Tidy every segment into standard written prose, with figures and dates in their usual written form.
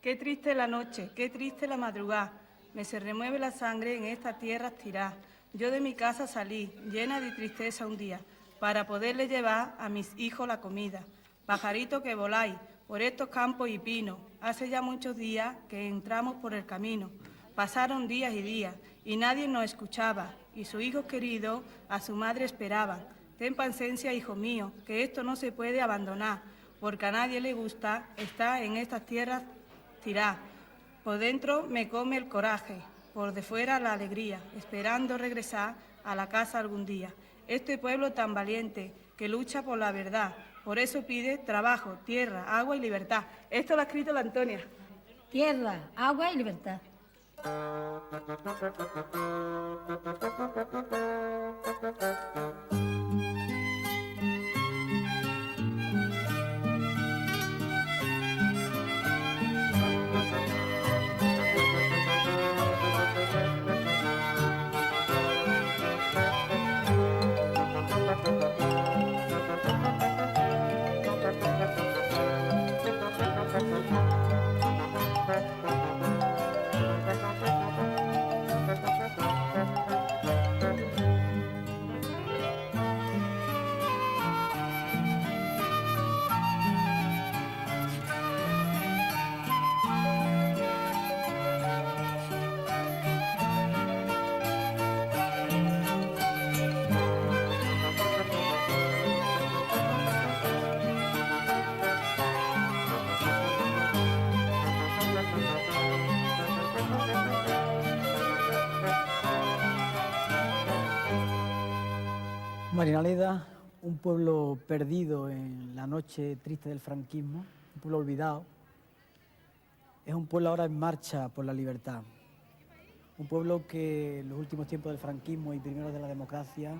Qué triste la noche, qué triste la madrugada. Me se remueve la sangre en esta tierra estirá. Yo de mi casa salí, llena de tristeza un día, para poderle llevar a mis hijos la comida. Pajarito que voláis por estos campos y pinos, hace ya muchos días que entramos por el camino. Pasaron días y días, y nadie nos escuchaba, y sus hijos queridos a su madre esperaban. Ten paciencia, hijo mío, que esto no se puede abandonar, porque a nadie le gusta estar en estas tierras tirá. Por dentro me come el coraje, por de fuera la alegría, esperando regresar a la casa algún día. Este pueblo tan valiente que lucha por la verdad, por eso pide trabajo, tierra, agua y libertad. Esto lo ha escrito la Antonia. Tierra, agua y libertad. Marinaleda, un pueblo perdido en la noche triste del franquismo, un pueblo olvidado, es un pueblo ahora en marcha por la libertad. Un pueblo que en los últimos tiempos del franquismo y primeros de la democracia,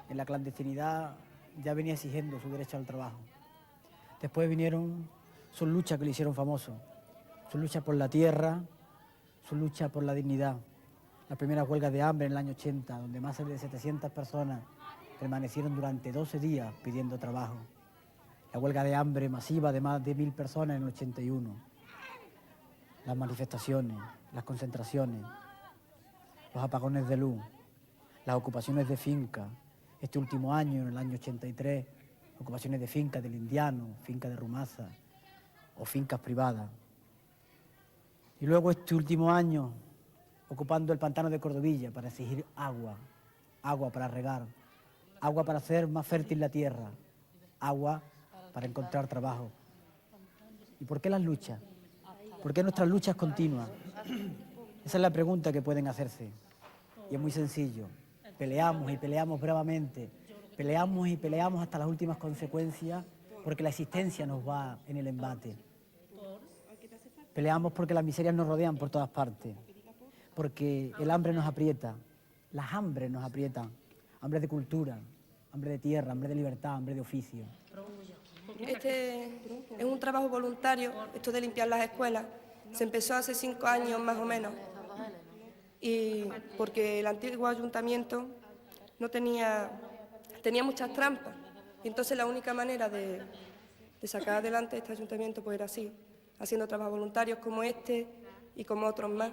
en la clandestinidad, ya venía exigiendo su derecho al trabajo. Después vinieron sus luchas que le hicieron famoso, sus luchas por la tierra, sus luchas por la dignidad. Las primeras huelgas de hambre en el año 80, donde más de 700 personas permanecieron durante 12 días pidiendo trabajo. La huelga de hambre masiva de más de 1000 personas en el 81. Las manifestaciones, las concentraciones, los apagones de luz, las ocupaciones de fincas. Este último año, en el año 83, ocupaciones de fincas del Indiano, fincas de Rumaza o fincas privadas. Y luego este último año, ocupando el pantano de Cordovilla para exigir agua, agua para regar, agua para hacer más fértil la tierra, agua para encontrar trabajo. ¿Y por qué las luchas? ¿Por qué nuestras luchas continúan? Esa es la pregunta que pueden hacerse. Y es muy sencillo. Peleamos y peleamos bravamente, peleamos y peleamos hasta las últimas consecuencias porque la existencia nos va en el embate. Peleamos porque las miserias nos rodean por todas partes, porque el hambre nos aprieta, las hambres nos aprietan. Hambre de cultura, hambre de tierra, hambre de libertad, hambre de oficio. Este es un trabajo voluntario, esto de limpiar las escuelas. Se empezó hace 5 años más o menos. Y porque el antiguo ayuntamiento no tenía muchas trampas. Y entonces la única manera de sacar adelante este ayuntamiento pues era así, haciendo trabajos voluntarios como este y como otros más.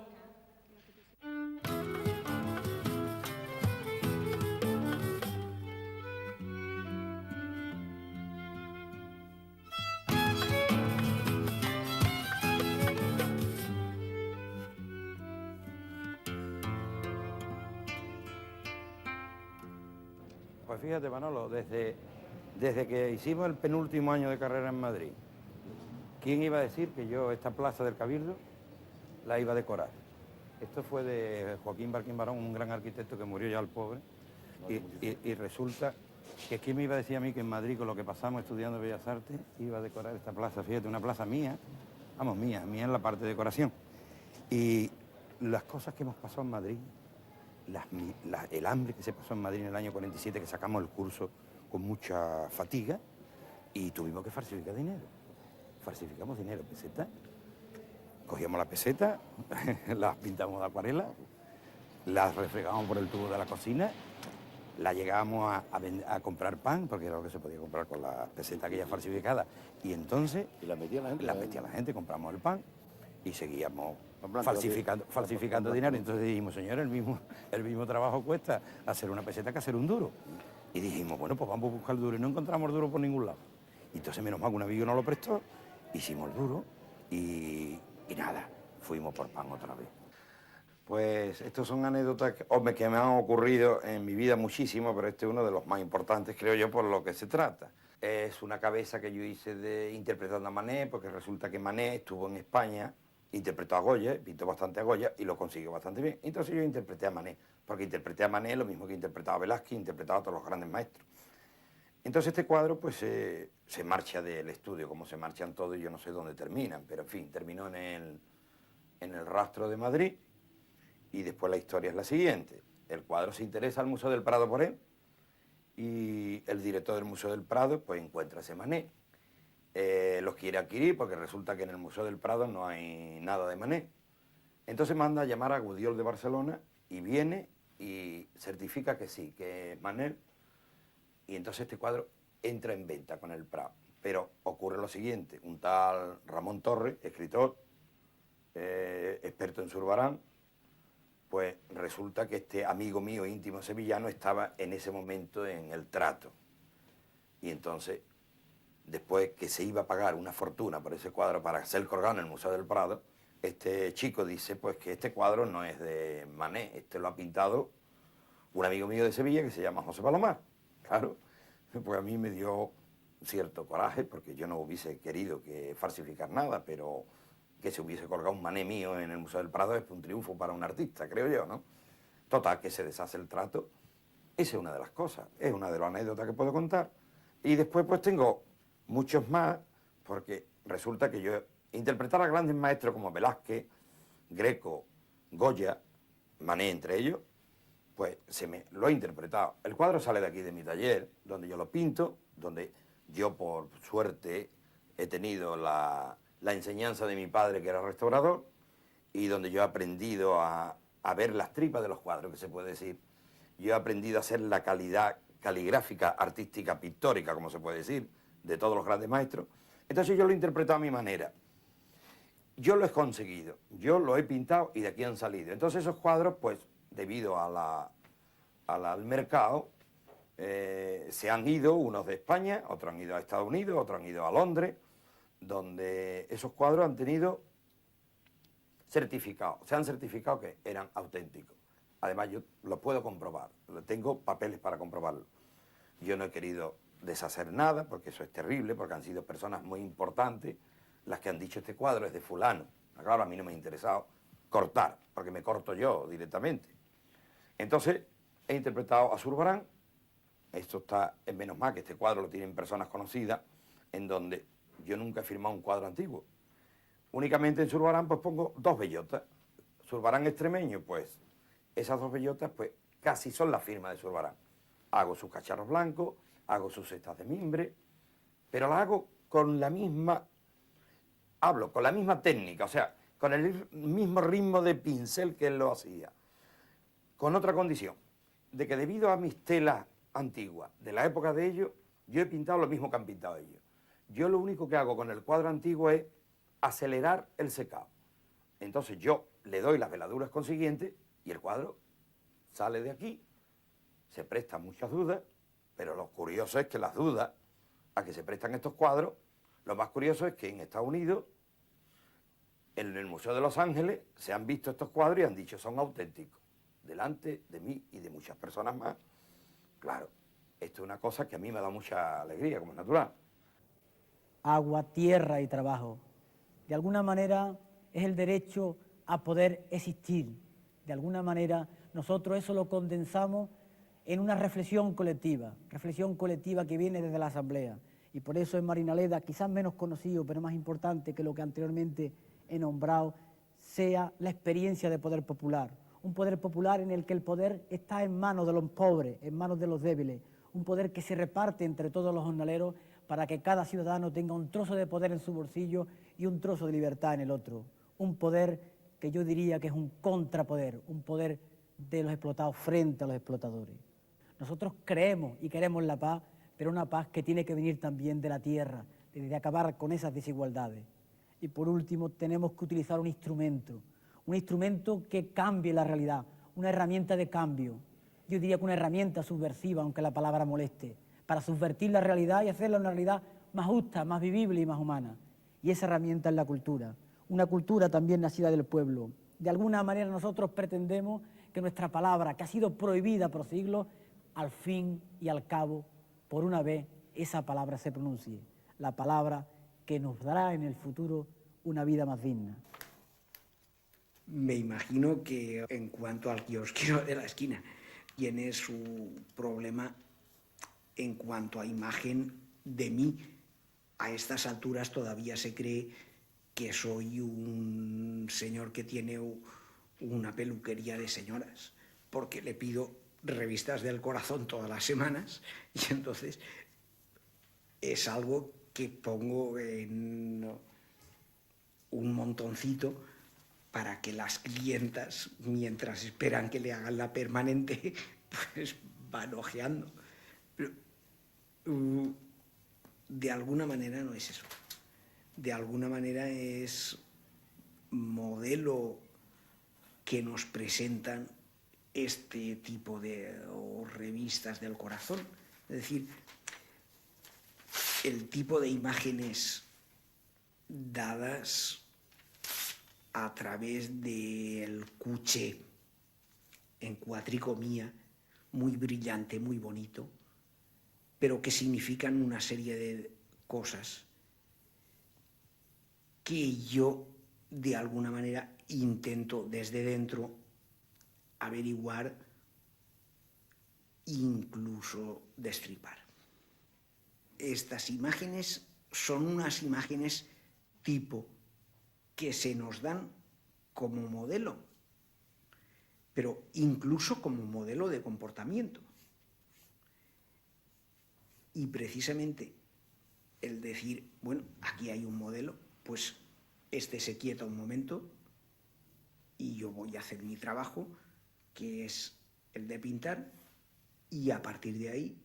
Pues fíjate, Manolo, desde que hicimos el penúltimo año de carrera en Madrid, ¿quién iba a decir que yo esta plaza del Cabildo la iba a decorar? Esto fue de Joaquín Barquín Barón, un gran arquitecto que murió ya el pobre, y resulta que ¿quién me iba a decir a mí que en Madrid, con lo que pasamos estudiando Bellas Artes, iba a decorar esta plaza? Fíjate, una plaza mía, vamos, mía en la parte de decoración. Y las cosas que hemos pasado en Madrid, el hambre que se pasó en Madrid en el año 47, que sacamos el curso con mucha fatiga y tuvimos que falsificar dinero. Falsificamos dinero, peseta. Cogíamos la peseta, las pintamos de acuarela, las refregamos por el tubo de la cocina, la llegábamos a comprar pan, porque era lo que se podía comprar con la peseta aquella falsificada. Y entonces ¿Y la metía la gente? la metía la gente, compramos el pan y seguíamos falsificando dinero. Entonces dijimos, señor, el mismo trabajo cuesta hacer una peseta que hacer un duro. Y dijimos, bueno, pues vamos a buscar el duro, y no encontramos duro por ningún lado. Y entonces, menos mal que un amigo nos lo prestó, hicimos el duro y nada, fuimos por pan otra vez. Pues estos son anécdotas que me han ocurrido en mi vida muchísimo, pero este es uno de los más importantes, creo yo, por lo que se trata. Es una cabeza que yo hice interpretando a Manet, porque resulta que Manet estuvo en España, interpretó a Goya, pintó bastante a Goya y lo consiguió bastante bien. Entonces yo interpreté a Manet, porque interpreté a Manet lo mismo que interpretaba a Velázquez, interpretaba a todos los grandes maestros. Entonces este cuadro pues se marcha del estudio, como se marchan todos, y yo no sé dónde terminan, pero en fin, terminó en el Rastro de Madrid. Y después la historia es la siguiente. El cuadro se interesa al Museo del Prado por él y el director del Museo del Prado pues encuentra ese Manet. Los quiere adquirir porque resulta que en el Museo del Prado no hay nada de Manet. Entonces manda a llamar a Gudiol de Barcelona y viene y certifica que sí, que es Manet. Y entonces este cuadro entra en venta con el Prado. Pero ocurre lo siguiente. Un tal Ramón Torres, escritor, experto en Zurbarán, pues resulta que este amigo mío íntimo sevillano estaba en ese momento en el trato. Y entonces, después que se iba a pagar una fortuna por ese cuadro para ser colgado en el Museo del Prado, este chico dice pues que este cuadro no es de Manet, este lo ha pintado un amigo mío de Sevilla que se llama José Palomar. Claro, pues a mí me dio cierto coraje porque yo no hubiese querido que falsificar nada, pero que se hubiese colgado un Manet mío en el Museo del Prado es un triunfo para un artista, creo yo, ¿no? Total, que se deshace el trato. Esa es una de las cosas, es una de las anécdotas que puedo contar. Y después pues tengo muchos más, porque resulta que yo interpretar a grandes maestros como Velázquez, Greco, Goya, Manet entre ellos, pues lo he interpretado. El cuadro sale de aquí de mi taller, donde yo lo pinto, donde yo por suerte he tenido la enseñanza de mi padre, que era restaurador, y donde yo he aprendido a ver las tripas de los cuadros, que se puede decir. Yo he aprendido a hacer la calidad caligráfica, artística, pictórica, como se puede decir, de todos los grandes maestros. Entonces yo lo he interpretado a mi manera. Yo lo he conseguido, yo lo he pintado y de aquí han salido. Entonces esos cuadros, pues, debido al mercado, se han ido, unos de España, otros han ido a Estados Unidos, otros han ido a Londres, donde esos cuadros han tenido certificados, se han certificado que eran auténticos. Además yo lo puedo comprobar, tengo papeles para comprobarlo. Yo no he querido deshacer nada, porque eso es terrible, porque han sido personas muy importantes las que han dicho este cuadro es de fulano. Claro, a mí no me ha interesado cortar, porque me corto yo directamente. Entonces he interpretado a Zurbarán, esto está en menos mal que este cuadro lo tienen personas conocidas, en donde yo nunca he firmado un cuadro antiguo. Únicamente en Zurbarán pues pongo dos bellotas. Zurbarán extremeño, pues esas dos bellotas pues casi son la firma de Zurbarán. Hago sus cacharros blancos, hago sus cestas de mimbre, pero las hago con la misma, con la misma técnica, o sea, con el mismo ritmo de pincel que él lo hacía. Con otra condición, de que debido a mis telas antiguas, de la época de ellos, yo he pintado lo mismo que han pintado ellos. Yo lo único que hago con el cuadro antiguo es acelerar el secado. Entonces yo le doy las veladuras consiguientes y el cuadro sale de aquí. Se prestan muchas dudas, pero lo curioso es que las dudas a que se prestan estos cuadros, lo más curioso es que en Estados Unidos, en el Museo de Los Ángeles, se han visto estos cuadros y han dicho son auténticos, delante de mí y de muchas personas más. Claro, esto es una cosa que a mí me da mucha alegría, como es natural. Agua, tierra y trabajo. De alguna manera es el derecho a poder existir. De alguna manera nosotros eso lo condensamos en una reflexión colectiva que viene desde la Asamblea. Y por eso en Marinaleda, quizás menos conocido, pero más importante que lo que anteriormente he nombrado, sea la experiencia de poder popular. Un poder popular en el que el poder está en manos de los pobres, en manos de los débiles. Un poder que se reparte entre todos los jornaleros para que cada ciudadano tenga un trozo de poder en su bolsillo y un trozo de libertad en el otro. Un poder que yo diría que es un contrapoder, un poder de los explotados frente a los explotadores. Nosotros creemos y queremos la paz, pero una paz que tiene que venir también de la tierra, de acabar con esas desigualdades. Y por último, tenemos que utilizar un instrumento que cambie la realidad, una herramienta de cambio. Yo diría que una herramienta subversiva, aunque la palabra moleste, para subvertir la realidad y hacerla una realidad más justa, más vivible y más humana. Y esa herramienta es la cultura, una cultura también nacida del pueblo. De alguna manera nosotros pretendemos que nuestra palabra, que ha sido prohibida por siglos, al fin y al cabo, por una vez, esa palabra se pronuncie, la palabra que nos dará en el futuro una vida más digna. Me imagino que en cuanto al kiosquero de la esquina, tiene su problema en cuanto a imagen de mí. A estas alturas todavía se cree que soy un señor que tiene una peluquería de señoras, porque le pido revistas del corazón todas las semanas y entonces es algo que pongo en un montoncito para que las clientas, mientras esperan que le hagan la permanente, pues van ojeando. Pero de alguna manera no es eso. De alguna manera es modelo que nos presentan este tipo de revistas del corazón. Es decir, el tipo de imágenes dadas a través del cuché en cuatricomía, muy brillante, muy bonito, pero que significan una serie de cosas que yo, de alguna manera, intento desde dentro averiguar, incluso destripar. Estas imágenes son unas imágenes tipo que se nos dan como modelo, pero incluso como modelo de comportamiento. Y precisamente el decir, bueno, aquí hay un modelo, pues se quieta un momento y yo voy a hacer mi trabajo, que es el de pintar, y a partir de ahí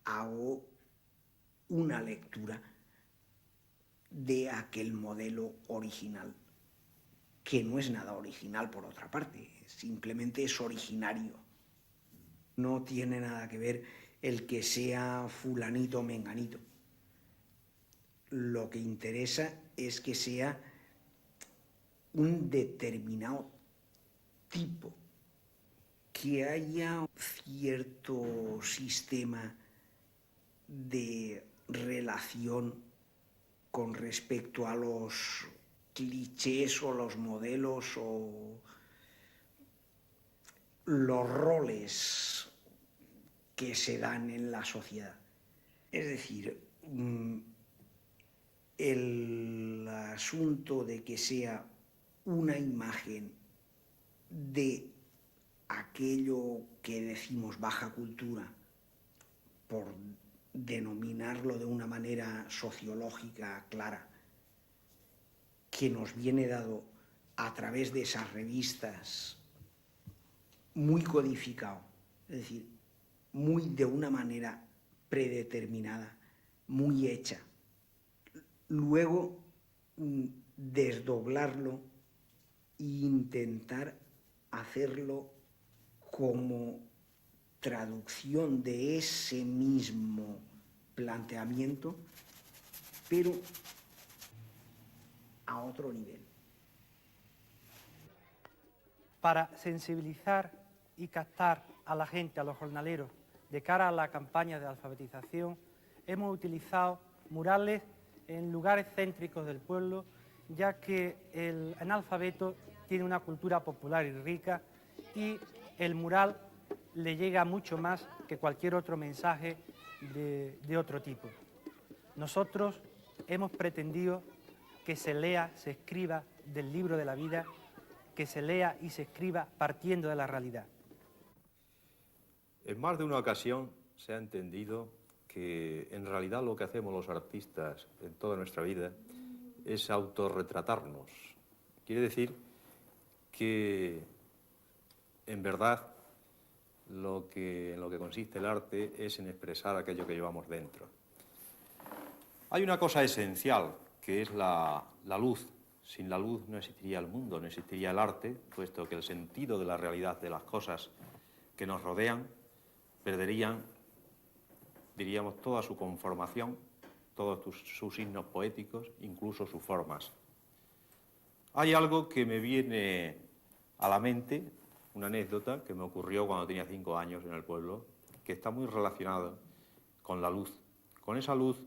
hago una lectura de aquel modelo original, que no es nada original por otra parte, simplemente es originario. No tiene nada que ver el que sea fulanito o menganito. Lo que interesa es que sea un determinado tipo, que haya cierto sistema de relación con respecto a los clichés o los modelos o los roles que se dan en la sociedad. Es decir, el asunto de que sea una imagen de aquello que decimos baja cultura, por denominarlo de una manera sociológica clara, que nos viene dado a través de esas revistas, muy codificado, es decir, muy de una manera predeterminada, muy hecha. Luego, desdoblarlo e intentar hacerlo como traducción de ese mismo planteamiento, pero a otro nivel. Para sensibilizar y captar a la gente, a los jornaleros, de cara a la campaña de alfabetización, hemos utilizado murales en lugares céntricos del pueblo, ya que el analfabeto tiene una cultura popular y rica y el mural le llega mucho más que cualquier otro mensaje de otro tipo. Nosotros hemos pretendido que se lea, se escriba del libro de la vida, que se lea y se escriba partiendo de la realidad. En más de una ocasión se ha entendido que en realidad lo que hacemos los artistas en toda nuestra vida es autorretratarnos. Quiere decir que en verdad en lo que consiste el arte es en expresar aquello que llevamos dentro. Hay una cosa esencial que es la luz. Sin la luz no existiría el mundo, no existiría el arte, puesto que el sentido de la realidad de las cosas que nos rodean perderían, diríamos, toda su conformación, todos sus signos poéticos, incluso sus formas. Hay algo que me viene a la mente, una anécdota que me ocurrió cuando tenía 5 años en el pueblo, que está muy relacionada con la luz, con esa luz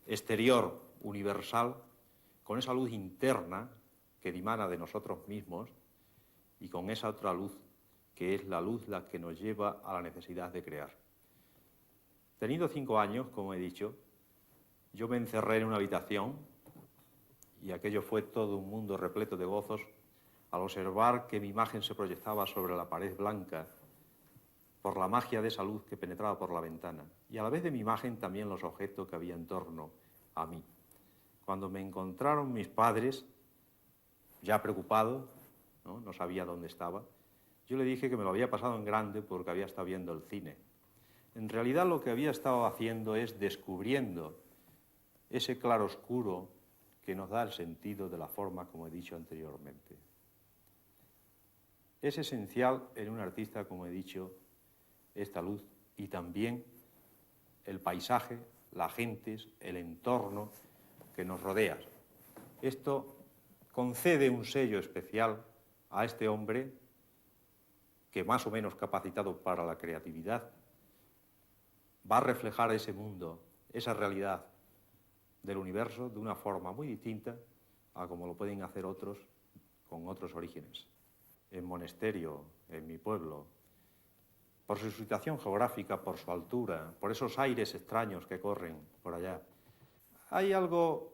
exterior, universal, con esa luz interna que dimana de nosotros mismos y con esa otra luz, que es la luz la que nos lleva a la necesidad de crear. Teniendo 5 años, como he dicho, yo me encerré en una habitación y aquello fue todo un mundo repleto de gozos al observar que mi imagen se proyectaba sobre la pared blanca por la magia de esa luz que penetraba por la ventana, y a la vez de mi imagen también los objetos que había en torno a mí. Cuando me encontraron mis padres, ya preocupado, no sabía dónde estaba, yo le dije que me lo había pasado en grande porque había estado viendo el cine. En realidad lo que había estado haciendo es descubriendo ese claroscuro que nos da el sentido de la forma, como he dicho anteriormente. Es esencial en un artista, como he dicho, esta luz y también el paisaje, las gentes, el entorno que nos rodea. Esto concede un sello especial a este hombre que, más o menos capacitado para la creatividad, va a reflejar ese mundo, esa realidad del universo de una forma muy distinta a como lo pueden hacer otros con otros orígenes. En Monesterio, en mi pueblo, por su situación geográfica, por su altura, por esos aires extraños que corren por allá, hay algo,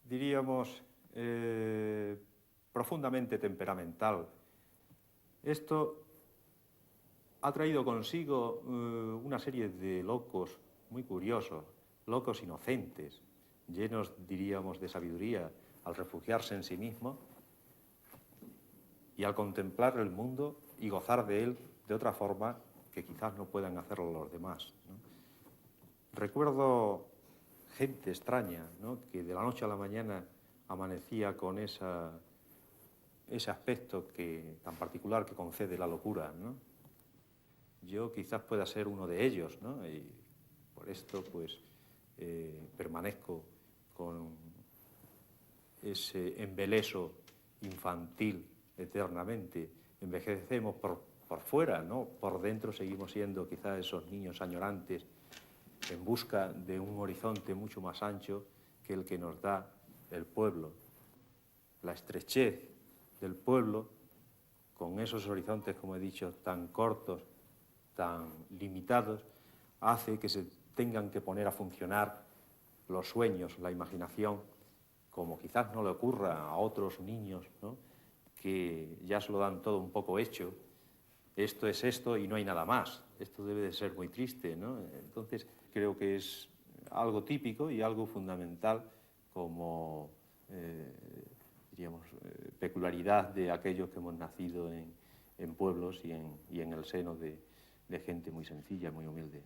diríamos, profundamente temperamental. Esto ha traído consigo una serie de locos muy curiosos, locos inocentes, llenos, diríamos, de sabiduría, al refugiarse en sí mismo y al contemplar el mundo y gozar de él de otra forma que quizás no puedan hacerlo los demás, ¿no? Recuerdo gente extraña, ¿no?, que de la noche a la mañana amanecía con ese aspecto tan particular que concede la locura, ¿no? Yo quizás pueda ser uno de ellos, ¿no? Y por esto, pues, permanezco con ese embeleso infantil eternamente. Envejecemos por fuera, ¿no? Por dentro seguimos siendo quizás esos niños añorantes en busca de un horizonte mucho más ancho que el que nos da el pueblo. La estrechez del pueblo, con esos horizontes, como he dicho, tan cortos, tan limitados, hace que se tengan que poner a funcionar los sueños, la imaginación, como quizás no le ocurra a otros niños, ¿no?, que ya se lo dan todo un poco hecho. Esto es esto y no hay nada más. Esto debe de ser muy triste, ¿no? Entonces, creo que es algo típico y algo fundamental como, diríamos, peculiaridad de aquellos que hemos nacido en pueblos y en el seno de gente muy sencilla, muy humilde.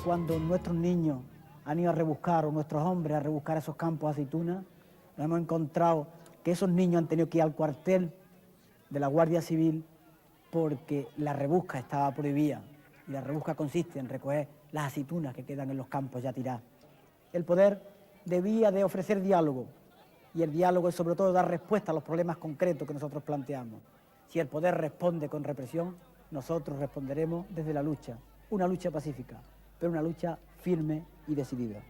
cuando nuestros niños han ido a rebuscar, o nuestros hombres a rebuscar esos campos de aceitunas, nos hemos encontrado que esos niños han tenido que ir al cuartel de la Guardia Civil porque la rebusca estaba prohibida. Y la rebusca consiste en recoger las aceitunas que quedan en los campos ya tiradas. El poder debía de ofrecer diálogo, y el diálogo es sobre todo dar respuesta a los problemas concretos que nosotros planteamos. Si el poder responde con represión, nosotros responderemos desde la lucha, una lucha pacífica, pero una lucha firme y decidida.